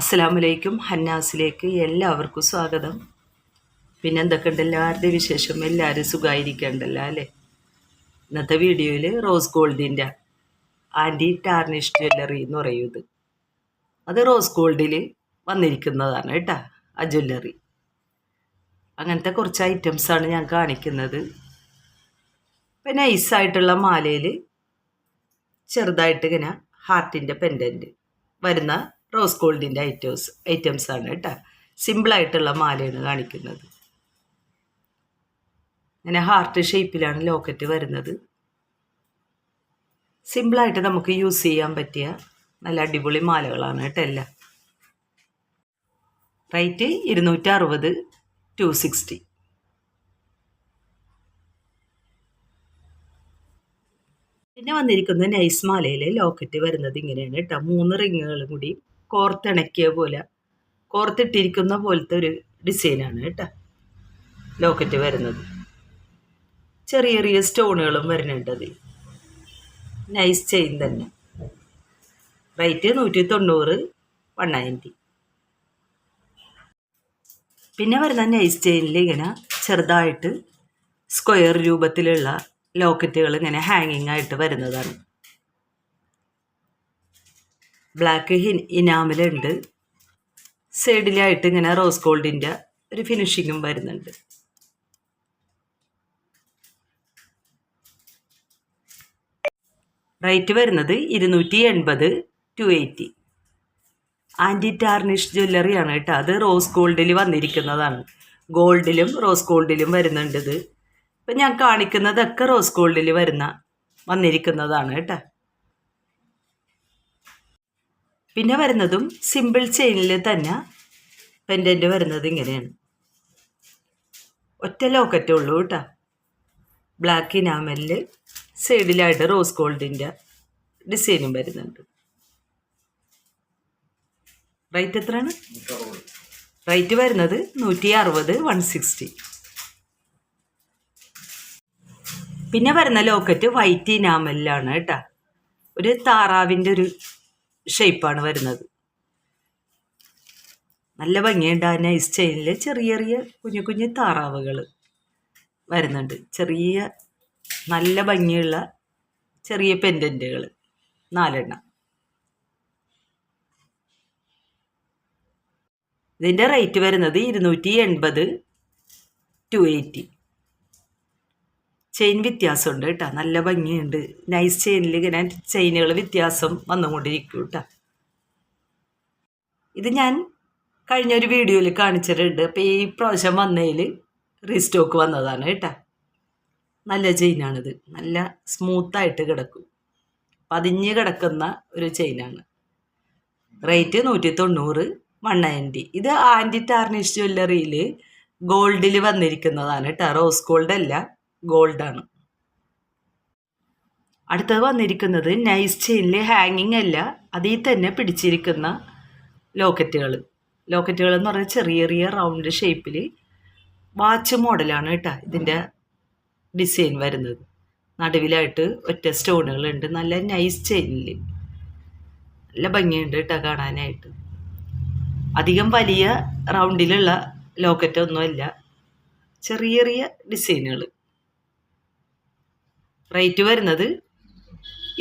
അസ്സലാമലൈക്കും. ഹന്നാസിലേക്ക് എല്ലാവർക്കും സ്വാഗതം. പിന്നെ എന്തൊക്കെയുണ്ട് എല്ലാവരുടെ വിശേഷം? എല്ലാവരും സുഖമായിരിക്കണ്ടല്ലോ അല്ലേ? ഇന്നത്തെ വീഡിയോയിൽ റോസ് ഗോൾഡിൻ്റെ ആൻറ്റി ടാർണിഷ് ജ്വല്ലറി എന്ന് പറയുന്നത്, അത് റോസ് ഗോൾഡിൽ വന്നിരിക്കുന്നതാണ് കേട്ടോ. ആ ജ്വല്ലറി അങ്ങനത്തെ കുറച്ച് ഐറ്റംസാണ് ഞാൻ കാണിക്കുന്നത്. പിന്നെ നൈസായിട്ടുള്ള മാലയിൽ ചെറുതായിട്ട് ഇങ്ങനെ ഹാർട്ടിൻ്റെ പെൻഡൻറ്റ് വരുന്ന റോസ് ഗോൾഡിൻ്റെ ഐറ്റംസാണ് കേട്ടോ. സിമ്പിളായിട്ടുള്ള മാലയാണ് കാണിക്കുന്നത്. ഇങ്ങനെ ഹാർട്ട് ഷേപ്പിലാണ് ലോക്കറ്റ് വരുന്നത്. സിമ്പിളായിട്ട് നമുക്ക് യൂസ് ചെയ്യാൻ പറ്റിയ നല്ല അടിപൊളി മാലകളാണ് കേട്ടോ എല്ലാം. റേറ്റ് 260, 260. പിന്നെ വന്നിരിക്കുന്നത് നൈസ് മാലയിലെ ലോക്കറ്റ് വരുന്നത് ഇങ്ങനെയാണ് കേട്ടോ. 3 റിങ്ങുകളും കൂടി കോർത്തിണക്കിയ പോലെ, കോർത്തിട്ടിരിക്കുന്ന പോലത്തെ ഒരു ഡിസൈനാണ് കേട്ടോ ലോക്കറ്റ് വരുന്നത്. ചെറിയ ചെറിയ സ്റ്റോണുകളും വരുന്നുണ്ട് അതിൽ. നൈസ് ചെയിൻ തന്നെ. റേറ്റ് 190, 190. പിന്നെ വരുന്ന നൈസ് ചെയിനിൽ ഇങ്ങനെ ചെറുതായിട്ട് സ്ക്വയർ രൂപത്തിലുള്ള ലോക്കറ്റുകൾ ഇങ്ങനെ ഹാങ്ങിങ് ആയിട്ട് വരുന്നതാണ്. ബ്ലാക്ക് ഇനാമലുണ്ട്. സൈഡിലായിട്ട് ഇങ്ങനെ റോസ് ഗോൾഡിൻ്റെ ഒരു ഫിനിഷിങ്ങും വരുന്നുണ്ട്. റേറ്റ് വരുന്നത് 280, 280. ആൻറ്റി ടാർണിഷ് ജ്വല്ലറിയാണ് കേട്ടോ. അത് റോസ് ഗോൾഡിൽ വന്നിരിക്കുന്നതാണ്. ഗോൾഡിലും റോസ് ഗോൾഡിലും വരുന്നുണ്ട് ഇത്. ഇപ്പം ഞാൻ കാണിക്കുന്നതൊക്കെ റോസ് ഗോൾഡിൽ വന്നിരിക്കുന്നതാണ് കേട്ടോ. പിന്നെ വരുന്നതും സിമ്പിൾ ചെയിനിൽ തന്നെ പെൻഡൻറ്റ് വരുന്നത് ഇങ്ങനെയാണ്. ഒറ്റ ലോക്കറ്റേ ഉള്ളൂ കേട്ടോ. ബ്ലാക്ക് ഇനാമലിൽ സൈഡിലായിട്ട് റോസ് ഗോൾഡിൻ്റെ ഡിസൈനും വരുന്നുണ്ട്. റേറ്റ് എത്രയാണ്? റേറ്റ് വരുന്നത് 160, 160. പിന്നെ വരുന്ന ലോക്കറ്റ് വൈറ്റ് ഇനാമലിലാണ് കേട്ടോ. ഒരു താറാവിൻ്റെ ഒരു ഷേപ്പാണ് വരുന്നത്. നല്ല ഭംഗിയുണ്ട്. ആ നൈസ് ചെയിനിൽ ചെറിയ ചെറിയ കുഞ്ഞു കുഞ്ഞു താറാവുകൾ വരുന്നുണ്ട്. ചെറിയ നല്ല ഭംഗിയുള്ള ചെറിയ പെൻഡൻറ്റുകൾ 4 എണ്ണം. ഇതിൻ്റെ റേറ്റ് വരുന്നത് 280, 280. ചെയിൻ വ്യത്യാസമുണ്ട് കേട്ടോ. നല്ല ഭംഗിയുണ്ട്. നൈസ് ചെയിനിൽ ഇങ്ങനെ ചെയിനുകൾ വ്യത്യാസം വന്നുകൊണ്ടിരിക്കും കേട്ടോ. ഇത് ഞാൻ കഴിഞ്ഞൊരു വീഡിയോയിൽ കാണിച്ചിട്ടുണ്ട്. അപ്പോൾ ഈ പ്രാവശ്യം വന്നതിൽ റീസ്റ്റോക്ക് വന്നതാണ് കേട്ടോ. നല്ല ചെയിനാണിത്. നല്ല സ്മൂത്തായിട്ട് കിടക്കും. പതിഞ്ഞ് കിടക്കുന്ന ഒരു ചെയിനാണ്. റേറ്റ് 190, 190. ഇത് ആൻറ്റി ടാർണിഷ് ജ്വല്ലറിയിൽ ഗോൾഡിൽ വന്നിരിക്കുന്നതാണ് കേട്ടോ. റോസ് ഗോൾഡ് അല്ല, ഗോൾഡാണ്. അടുത്തത് വന്നിരിക്കുന്നത് നൈസ് ചെയിനിൽ ഹാങ്ങിങ് അല്ല, അതിൽ തന്നെ പിടിച്ചിരിക്കുന്ന ലോക്കറ്റുകൾ എന്ന് പറഞ്ഞാൽ ചെറിയ ചെറിയ റൗണ്ട് ഷേപ്പിൽ വാച്ച് മോഡലാണ് കേട്ടോ ഇതിൻ്റെ ഡിസൈൻ വരുന്നത്. നടുവിലായിട്ട് ഒറ്റ സ്റ്റോണുകളുണ്ട്. നല്ല നൈസ് ചെയിനിൽ നല്ല ഭംഗിയുണ്ട് കേട്ടോ കാണാനായിട്ട്. അധികം വലിയ റൗണ്ടിലുള്ള ലോക്കറ്റൊന്നുമല്ല, ചെറിയ ചെറിയ ഡിസൈനുകൾ. റേറ്റ് വരുന്നത്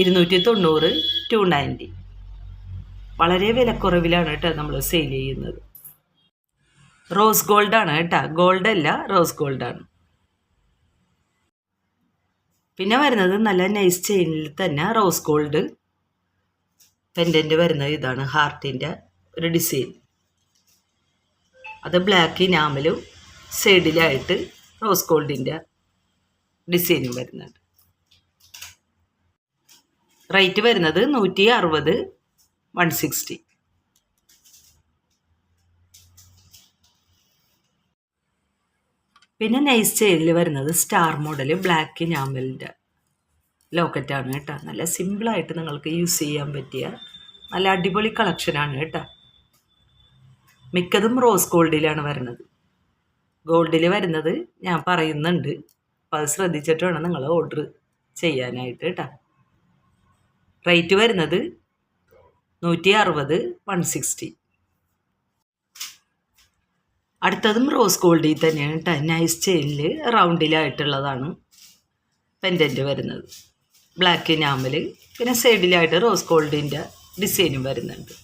290, 290. വളരെ വിലക്കുറവിലാണ് കേട്ടോ നമ്മൾ സെയിൽ ചെയ്യുന്നത്. റോസ് ഗോൾഡാണ് കേട്ടോ, ഗോൾഡല്ല, റോസ് ഗോൾഡാണ്. പിന്നെ വരുന്നത് നല്ല നൈസ് ചെയിനിൽ തന്നെ റോസ് ഗോൾഡ് പെൻഡൻറ്റ് വരുന്നത് ഇതാണ്. ഹാർട്ടിൻ്റെ ഒരു ഡിസൈൻ. അത് ബ്ലാക്ക് ഇനാമലും സൈഡിലായിട്ട് റോസ് ഗോൾഡിൻ്റെ ഡിസൈനും വരുന്നുണ്ട്. റേറ്റ് വരുന്നത് 160, 160. പിന്നെ നൈസ് ചെയിനിൽ വരുന്നത് സ്റ്റാർ മോഡൽ ബ്ലാക്ക് ഇനാമലിൻ്റെ ലോക്കറ്റാണ് കേട്ടോ. നല്ല സിമ്പിളായിട്ട് നിങ്ങൾക്ക് യൂസ് ചെയ്യാൻ പറ്റിയ നല്ല അടിപൊളി കളക്ഷനാണ് കേട്ടോ. മിക്കതും റോസ് ഗോൾഡിലാണ് വരുന്നത്. ഗോൾഡിൽ വരുന്നത് ഞാൻ പറയുന്നുണ്ട്. അപ്പോൾ അത് ശ്രദ്ധിച്ചിട്ട് വേണം നിങ്ങൾ ഓർഡർ ചെയ്യാനായിട്ട് കേട്ടോ. റേറ്റ് വരുന്നത് 160, 160. അടുത്തതും റോസ് ഗോൾഡിൽ തന്നെയാണ് കേട്ടോ. നൈസ് ചെയിനിൽ റൗണ്ടിലായിട്ടുള്ളതാണ് പെൻഡൻറ്റ് വരുന്നത്. ബ്ലാക്ക് ഇനാമൽ, പിന്നെ സൈഡിലായിട്ട് റോസ് ഗോൾഡിൻ്റെ ഡിസൈനും വരുന്നുണ്ട്.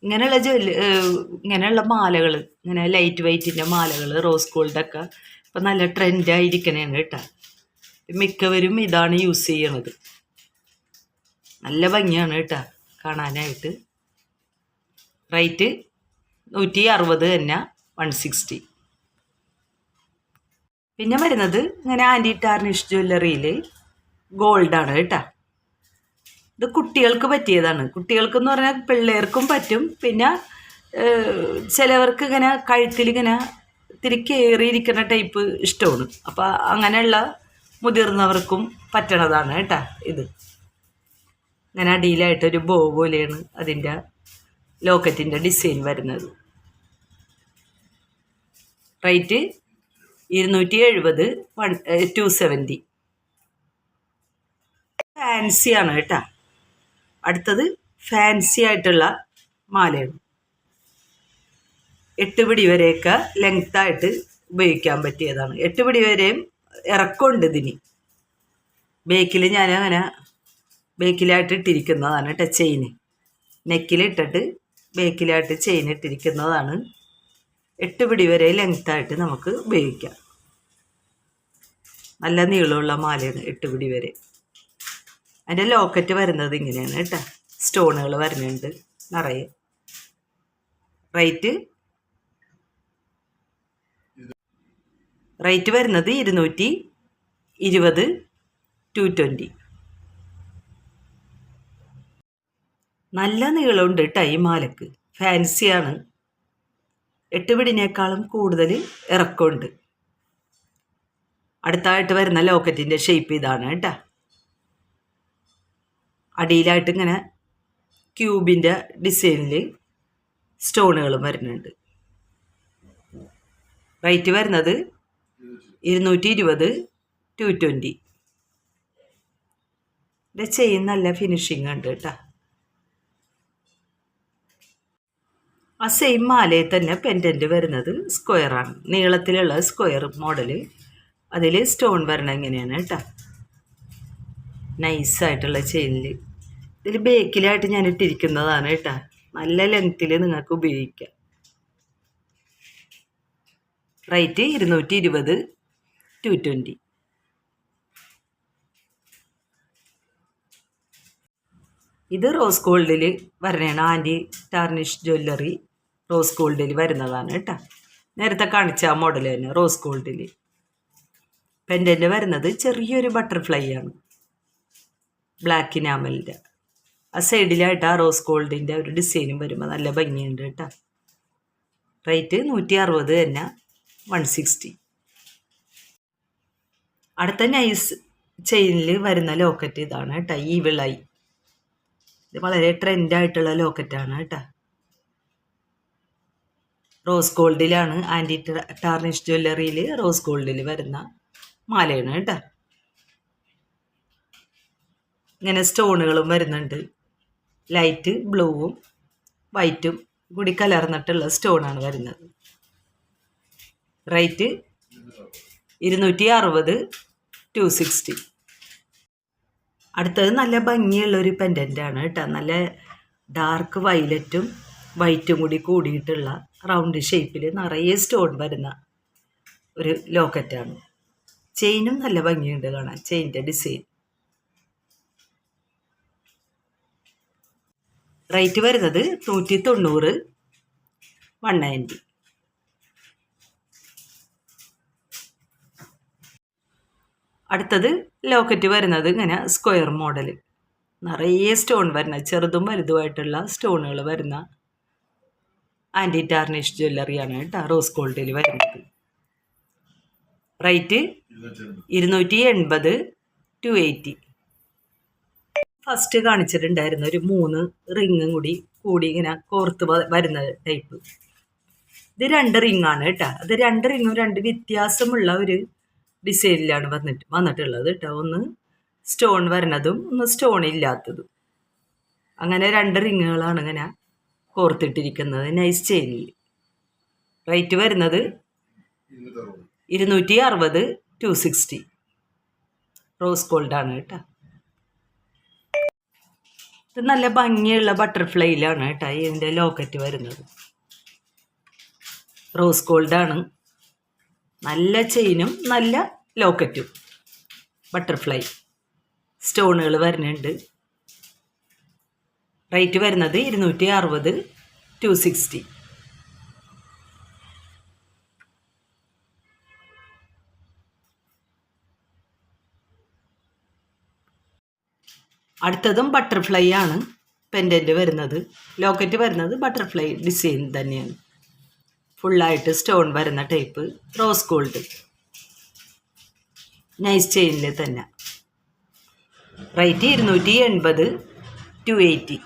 ഇങ്ങനെയുള്ള മാലകൾ, ഇങ്ങനെ ലൈറ്റ് വെയ്റ്റിൻ്റെ മാലകൾ, റോസ് ഗോൾഡൊക്കെ ഇപ്പം നല്ല ട്രെൻഡായിരിക്കണേണ് കേട്ടോ. മിക്കവരും ഇതാണ് യൂസ് ചെയ്യണത്. നല്ല ഭംഗിയാണ് കേട്ടോ കാണാനായിട്ട്. റേറ്റ് 160 തന്നെ, 160. പിന്നെ വരുന്നത് ഇങ്ങനെ ആൻറ്റി ടാർണിഷ് ജ്വല്ലറിയിൽ ഗോൾഡാണ് കേട്ടോ. ഇത് കുട്ടികൾക്ക് പറ്റിയതാണ്. കുട്ടികൾക്കെന്ന് പറഞ്ഞാൽ പിള്ളേർക്കും പറ്റും. പിന്നെ ചിലവർക്ക് ഇങ്ങനെ കഴുത്തിലിങ്ങനെ ഇത്തിരി കയറിയിരിക്കുന്ന ടൈപ്പ് ഇഷ്ടമാണ്. അപ്പോൾ അങ്ങനെയുള്ള മുതിർന്നവർക്കും പറ്റണതാണ് കേട്ടോ. ഇത് ഇങ്ങനെ അടിയിലായിട്ടൊരു ബോ പോലെയാണ് അതിൻ്റെ ലോക്കറ്റിൻ്റെ ഡിസൈൻ വരുന്നത്. റേറ്റ് 270, 270. ഫാൻസിയാണ് കേട്ടോ. അടുത്തത് ഫാൻസി ആയിട്ടുള്ള മാലയാണ്. 8 പിടി വരെയൊക്കെ ലെങ്ത്തായിട്ട് ഉപയോഗിക്കാൻ പറ്റിയതാണ്. 8 പിടി വരെയും ഇറക്കമുണ്ട് ഇതിന്. ബേക്കിൽ ഞാൻ അങ്ങനെ ബേക്കിലായിട്ട് ഇട്ടിരിക്കുന്നതാണ് കേട്ടോ ചെയിന്. നെക്കിലിട്ടിട്ട് ബേക്കിലായിട്ട് ചെയിൻ ഇട്ടിരിക്കുന്നതാണ്. 8 പിടി വരെ ലെങ്ത്തായിട്ട് നമുക്ക് ഉപയോഗിക്കാം. നല്ല നീളമുള്ള മാലയാണ് 8 പിടി വരെ. അതിൻ്റെ ലോക്കറ്റ് വരുന്നത് ഇങ്ങനെയാണ് കേട്ടോ. സ്റ്റോണുകൾ വരുന്നുണ്ട് നിറയെ. റേറ്റ് വരുന്നത് 220, 220. നല്ല നീളമുണ്ട് കേട്ടോ ഈ മാലക്ക്. ഫാൻസിയാണ്. 8 പിടിനേക്കാളും കൂടുതൽ ഇറക്കമുണ്ട്. അടുത്തായിട്ട് വരുന്ന ലോക്കറ്റിൻ്റെ ഷേപ്പ് ഇതാണ് കേട്ടോ. അടിയിലായിട്ട് ഇങ്ങനെ ക്യൂബിൻ്റെ ഡിസൈനിൽ സ്റ്റോണുകളും വരുന്നുണ്ട്. റേറ്റ് വരുന്നത് 220, 220. ഇത് ചെയിൻ നല്ല ഫിനിഷിങ് ഉണ്ട് കേട്ടോ. ആ സെയിം മാലയിൽ തന്നെ പെൻഡൻറ്റ് വരുന്നത് സ്ക്വയറാണ്. നീളത്തിലുള്ള സ്ക്വയർ മോഡൽ. അതിൽ സ്റ്റോൺ വരണം ഇങ്ങനെയാണ് കേട്ടോ. നൈസായിട്ടുള്ള ചെയിനിൽ. ഇതിൽ ബേക്കിലായിട്ട് ഞാൻ ഇട്ടിരിക്കുന്നതാണ് കേട്ടോ. നല്ല ലെങ്ത്തിൽ നിങ്ങൾക്ക് ഉപയോഗിക്കാം. റേറ്റ് 220, 220. ഇത് റോസ് ഗോൾഡിൽ വരണതാണ്. ആൻറ്റി ടാർണിഷ് ജ്വല്ലറി റോസ് ഗോൾഡിൽ വരുന്നതാണ് കേട്ടോ. നേരത്തെ കാണിച്ച ആ മോഡൽ തന്നെ റോസ് ഗോൾഡിൽ. പെൻഡൻറ്റ് വരുന്നത് ചെറിയൊരു ബട്ടർഫ്ലൈ ആണ്, ബ്ലാക്ക് ഇനാമലിൻ്റെ. ആ സൈഡിലായിട്ട് ആ റോസ് ഗോൾഡിൻ്റെ ഒരു ഡിസൈനും വരുമ്പോൾ നല്ല ഭംഗിയുണ്ട് കേട്ടോ. റേറ്റ് 160 തന്നെ, 160. അടുത്ത നൈസ് ചെയിനിൽ വരുന്ന ലോക്കറ്റ് ഇതാണ് കേട്ടോ. ഈ വിളായി ഇത് വളരെ ട്രെൻഡായിട്ടുള്ള ലോക്കറ്റാണ് കേട്ടോ. റോസ് ഗോൾഡിലാണ്. ആൻറ്റി ടാർണിഷ് ജ്വല്ലറിയിൽ റോസ് ഗോൾഡിൽ വരുന്ന മാലയാണ് കേട്ടോ. ഇങ്ങനെ സ്റ്റോണുകളും വരുന്നുണ്ട്. ലൈറ്റ് ബ്ലൂവും വൈറ്റും കൂടി കലർന്നിട്ടുള്ള സ്റ്റോണാണ് വരുന്നത്. റേറ്റ് 260, 260. അടുത്തത് നല്ല ഭംഗിയുള്ളൊരു പെൻഡൻ്റാണ് കേട്ടോ. നല്ല ഡാർക്ക് വയലറ്റും വൈറ്റും കൂടി കൂടിയിട്ടുള്ള റൗണ്ട് ഷേപ്പിൽ നിറയെ സ്റ്റോൺ വരുന്ന ഒരു ലോക്കറ്റാണ്. ചെയിനും നല്ല ഭംഗിയുണ്ട് കാണാൻ, ചെയിൻ്റെ ഡിസൈൻ. റേറ്റ് വരുന്നത് 190, 190. അടുത്തത് ലോക്കറ്റ് വരുന്നത് ഇങ്ങനെ സ്ക്വയർ മോഡൽ, നിറയെ സ്റ്റോൺ വരുന്ന, ചെറുതും വലുതുമായിട്ടുള്ള സ്റ്റോണുകൾ വരുന്ന ആൻറ്റി ടാർണിഷ് ജ്വല്ലറിയാണ് കേട്ടോ റോസ് ഗോൾഡിൽ വരുന്നത്. റേറ്റ് 280, 280. ഫസ്റ്റ് കാണിച്ചിട്ടുണ്ടായിരുന്ന ഒരു 3 റിങ്ങും കൂടി ഇങ്ങനെ കോർത്ത് വരുന്ന ടൈപ്പ്. ഇത് 2 റിങ്ങാണ് കേട്ടോ. അത് 2 റിങ്ങും 2 വ്യത്യാസമുള്ള ഒരു ഡിസൈനിലാണ് വന്നിട്ടുള്ളത് കേട്ടോ. ഒന്ന് സ്റ്റോൺ വരണതും ഒന്ന് സ്റ്റോൺ ഇല്ലാത്തതും. അങ്ങനെ 2 റിങ്ങുകളാണ് ഇങ്ങനെ കോർത്തിട്ടിരിക്കുന്നത് നൈസ് ചെയിനിൽ. റേറ്റ് വരുന്നത് 260, 260. റോസ് ഗോൾഡാണ് കേട്ടോ. ഇത് നല്ല ഭംഗിയുള്ള ബട്ടർഫ്ലൈയിലാണ് കേട്ടോ ഇതിൻ്റെ ലോക്കറ്റ് വരുന്നത്. റോസ് ഗോൾഡാണ്. നല്ല ചെയിനും നല്ല ലോക്കറ്റും. ബട്ടർഫ്ലൈ സ്റ്റോണുകൾ വരുന്നുണ്ട്. റേറ്റ് വരുന്നത് 260, 260. അടുത്തതും ബട്ടർഫ്ലൈ ആണ് പെൻഡൻറ്റ് വരുന്നത്. ലോക്കറ്റ് വരുന്നത് ബട്ടർഫ്ലൈ ഡിസൈൻ തന്നെയാണ്. ഫുള്ളായിട്ട് സ്റ്റോൺ വരുന്ന ടൈപ്പ് റോസ് ഗോൾഡ്. നൈസ് ചെയിനിൽ തന്നെ. റേറ്റ് 280, 280.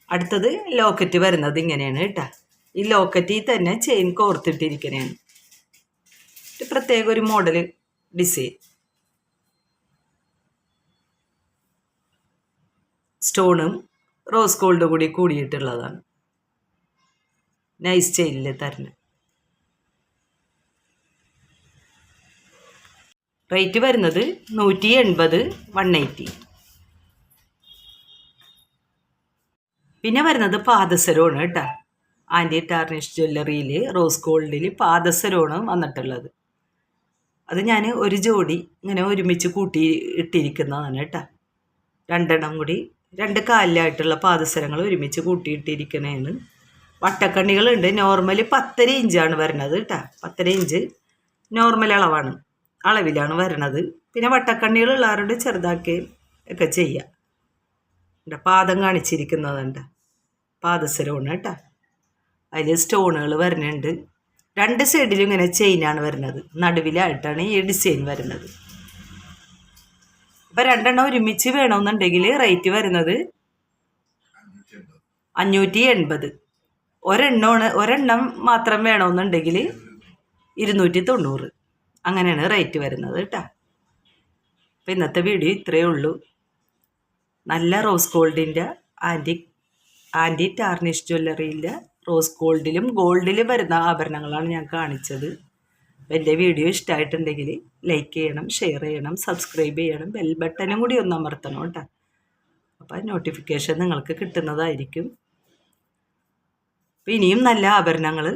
അടുത്തത് ലോക്കറ്റ് വരുന്നത് ഇങ്ങനെയാണ് കേട്ടോ. ഈ ലോക്കറ്റിൽ തന്നെ ചെയിൻ കോർത്തിട്ടിരിക്കുന്നതാണ്. പ്രത്യേക ഒരു മോഡൽ ഡിസൈൻ. സ്റ്റോണും റോസ് ഗോൾഡ് കൂടി കൂടിയിട്ടുള്ളതാണ്. നൈസ് ചെയിനിൽ തരണം. റേറ്റ് വരുന്നത് 180, 180. പിന്നെ വരുന്നത് പാദസരമാണ് കേട്ടോ. ആൻറ്റി ടാർണിഷ് ജ്വല്ലറിയിൽ റോസ് ഗോൾഡിൽ പാദസരമാണ് വന്നിട്ടുള്ളത്. അത് ഞാൻ ഒരു ജോഡി ഇങ്ങനെ ഒരുമിച്ച് കൂട്ടി ഇട്ടിരിക്കുന്നതാണ് കേട്ടോ. രണ്ടെണ്ണം കൂടി 2 കാലിലായിട്ടുള്ള പാദസരങ്ങൾ ഒരുമിച്ച് കൂട്ടിയിട്ടിരിക്കണേന്ന്. വട്ടക്കണ്ണികളുണ്ട്. നോർമൽ 10.5 ഇഞ്ചാണ് വരുന്നത് കേട്ടോ. 10.5 ഇഞ്ച് നോർമൽ അളവിലാണ് വരുന്നത്. പിന്നെ വട്ടക്കണ്ണികളുള്ളവരോട് ചെറുതാക്കി ഒക്കെ ചെയ്യാം. പാദം കാണിച്ചിരിക്കുന്നതുണ്ട്. പാദസരമാണ് കേട്ടോ. അതിൽ സ്റ്റോണുകൾ വരുന്നുണ്ട്. 2 സൈഡിലും ഇങ്ങനെ ചെയിനാണ് വരുന്നത്. നടുവിലായിട്ടാണ് ഈ ഡിസൈൻ വരുന്നത്. അപ്പം 2 എണ്ണം ഒരുമിച്ച് വേണമെന്നുണ്ടെങ്കിൽ റേറ്റ് വരുന്നത് 580. ഒരെണ്ണം മാത്രം വേണമെന്നുണ്ടെങ്കിൽ 290. അങ്ങനെയാണ് റേറ്റ് വരുന്നത് കേട്ടോ. അപ്പം ഇന്നത്തെ വീഡിയോ ഇത്രയേ ഉള്ളൂ. നല്ല റോസ് ഗോൾഡിൻ്റെ ആൻറ്റി ടാർണിഷ് ജ്വല്ലറിയിലെ റോസ് ഗോൾഡിലും ഗോൾഡിലും വരുന്ന ആഭരണങ്ങളാണ് ഞാൻ കാണിച്ചത്. എൻ്റെ വീഡിയോ ഇഷ്ടമായിട്ടുണ്ടെങ്കിൽ ലൈക്ക് ചെയ്യണം, ഷെയർ ചെയ്യണം, സബ്സ്ക്രൈബ് ചെയ്യണം, ബെൽ ബട്ടനും കൂടി ഒന്ന് അമർത്തണം കേട്ടോ. അപ്പോൾ നോട്ടിഫിക്കേഷൻ നിങ്ങൾക്ക് കിട്ടുന്നതായിരിക്കും. അപ്പോൾ ഇനിയും നല്ല ആഭരണങ്ങൾ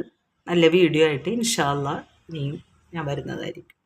നല്ല വീഡിയോ ആയിട്ട് ഇൻഷാ അല്ലാഹ് ഇനിയും ഞാൻ വരുന്നതായിരിക്കും.